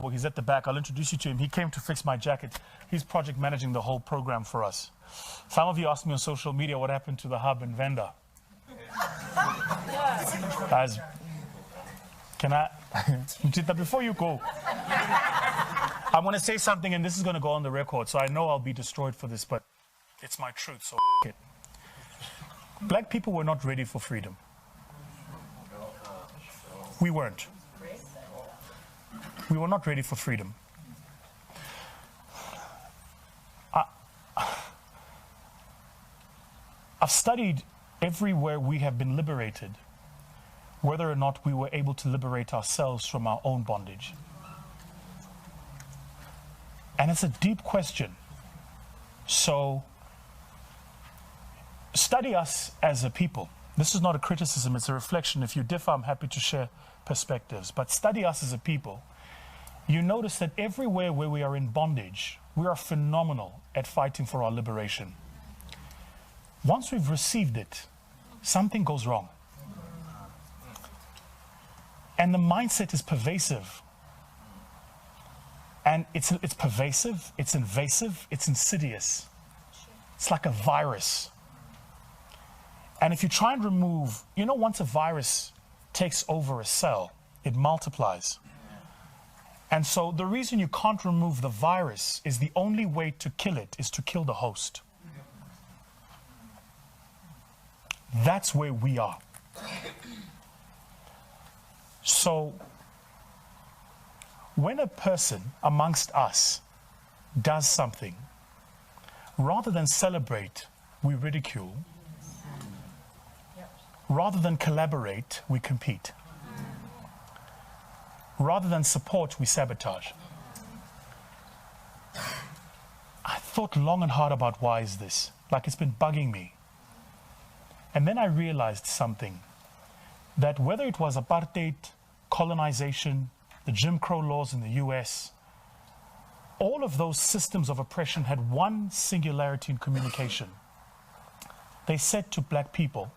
He's at the back. I'll introduce you to him. He came to fix my jacket. He's project managing the whole program for us. Some of you asked me on social media what happened to the hub in Venda. Guys, can I, before you go, I'm going to say something, and this is going to go on the record, so I know I'll be destroyed for this, but it's my truth, so it. Black people were not ready for freedom. We weren't. We were not ready for freedom. I've studied everywhere we have been liberated, whether or not we were able to liberate ourselves from our own bondage. And it's a deep question. So, study us as a people. This is not a criticism, it's a reflection. If you differ, I'm happy to share perspectives. But study us as a people. You notice that everywhere where we are in bondage, we are phenomenal at fighting for our liberation. Once we've received it, something goes wrong. And the mindset is pervasive. And it's pervasive, it's invasive, it's insidious. It's like a virus. And if you try and remove, you know, once a virus takes over a cell, it multiplies. And so the reason you can't remove the virus is the only way to kill it is to kill the host. That's where we are. So when a person amongst us does something, rather than celebrate, we ridicule. Rather than collaborate, we compete. Rather than support, we sabotage. I thought long and hard about why is this? Like it's been bugging me. And then I realized something, that whether it was apartheid, colonization, the Jim Crow laws in the US, all of those systems of oppression had one singularity in communication. They said to black people,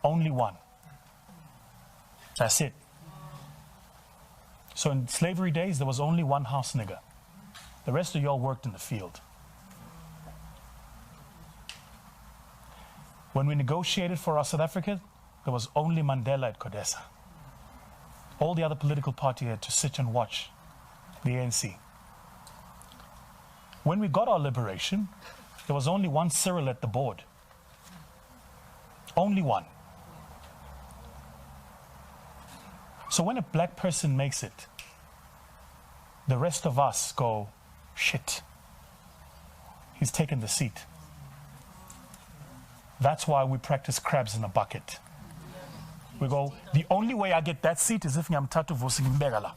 only one. That's it. So in slavery days, there was only one house nigger. The rest of y'all worked in the field. When we negotiated for our South Africa, there was only Mandela at CODESA. All the other political parties had to sit and watch the ANC. When we got our liberation, there was only one Cyril at the board. Only one. So when a black person makes it, the rest of us go, shit, he's taken the seat. That's why we practice crabs in a bucket. We go, the only way I get that seat is if I'm Tatu Vosimbegala.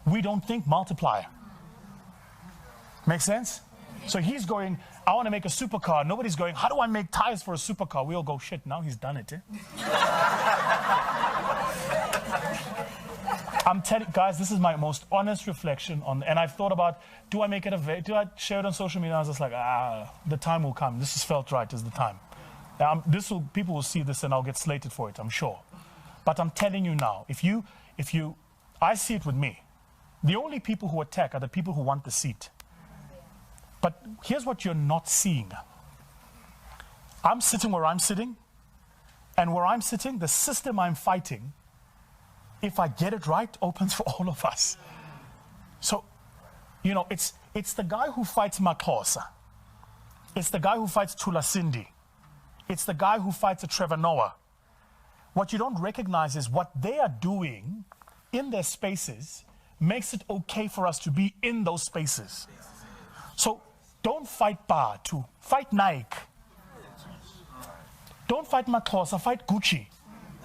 We don't think multiplier. Make sense? So he's going, I want to make a supercar. Nobody's going, how do I make tires for a supercar? We all go, shit, now he's done it. I'm telling guys, this is my most honest reflection on, and I've thought about, do I make it do I share it on social media? I was just like, the time will come. This has felt right, is the time. People will see this and I'll get slated for it, I'm sure. But I'm telling you now, I see it with me. The only people who attack are the people who want the seat. But here's what you're not seeing. I'm sitting where I'm sitting, and where I'm sitting, the system I'm fighting, if I get it right, opens for all of us. So, you know, it's the guy who fights Makosa. It's the guy who fights Tula Cindy. It's the guy who fights a Trevor Noah. What you don't recognize is what they are doing in their spaces makes it okay for us to be in those spaces. So don't fight Batu, fight Nike. Don't fight Makosa, fight Gucci.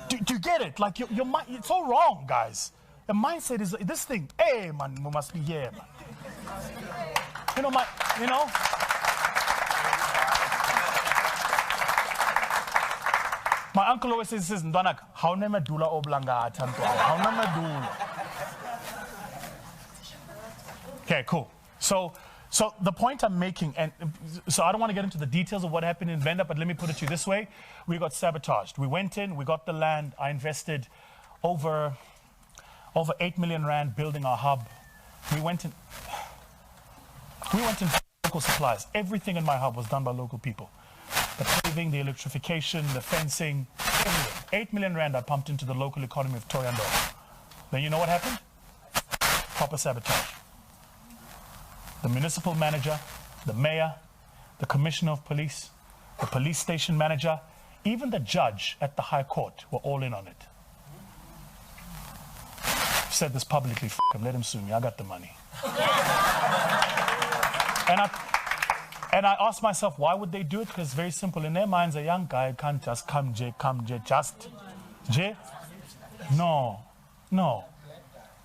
Do you get it? Like your mind, it's all wrong, guys. The mindset is this thing. Hey, man, we must be here, man. My uncle always says, "Ndanak, how never dula oblanga tanto? How never dula?" Okay, cool. So the point I'm making, and so I don't want to get into the details of what happened in Venda, but let me put it to you this way. We got sabotaged. We went in, we got the land. I invested over 8 million rand building our hub. We went in local supplies. Everything in my hub was done by local people. The paving, the electrification, the fencing, everything. 8 million rand I pumped into the local economy of Thohoyandou. Then you know what happened? Proper sabotage. The municipal manager, the mayor, the commissioner of police, the police station manager, even the judge at the High Court were all in on it. I've said this publicly, him, let him sue me, I got the money. And I asked myself, why would they do it? Because it's very simple. In their minds, a young guy can't just come, just. No.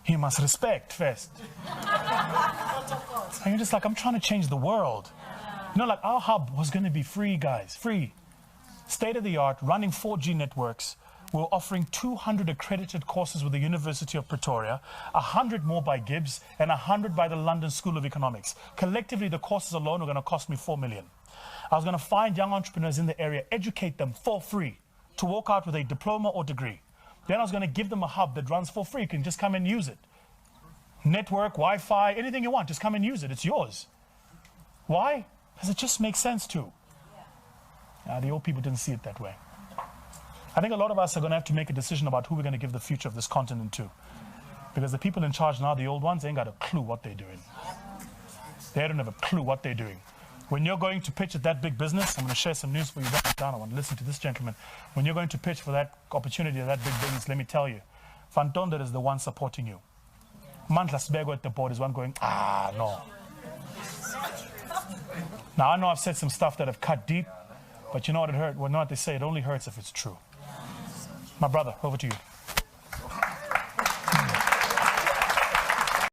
He must respect first. And you're just like, I'm trying to change the world. You know, like our hub was going to be free, guys, free. State of the art, running 4G networks. We were offering 200 accredited courses with the University of Pretoria, 100 more by Gibbs, and 100 by the London School of Economics. Collectively, the courses alone are going to cost me 4 million. I was going to find young entrepreneurs in the area, educate them for free to walk out with a diploma or degree. Then I was going to give them a hub that runs for free. You can just come and use it. Network, Wi-Fi, anything you want, just come and use it. It's yours. Why? Because it just makes sense too. The old people didn't see it that way. I think a lot of us are going to have to make a decision about who we're going to give the future of this continent to. Because the people in charge now, the old ones, ain't got a clue what they're doing. They don't have a clue what they're doing. When you're going to pitch at that big business, I'm going to share some news for you. Write it down. I want to listen to this gentleman. When you're going to pitch for that opportunity at that big business, let me tell you, Van Tonder is the one supporting you. Mandla Sibego at the board is one going, no. Now, I know I've said some stuff that have cut deep, but you know what it hurt? Well, you know what they say? It only hurts if it's true. My brother, over to you.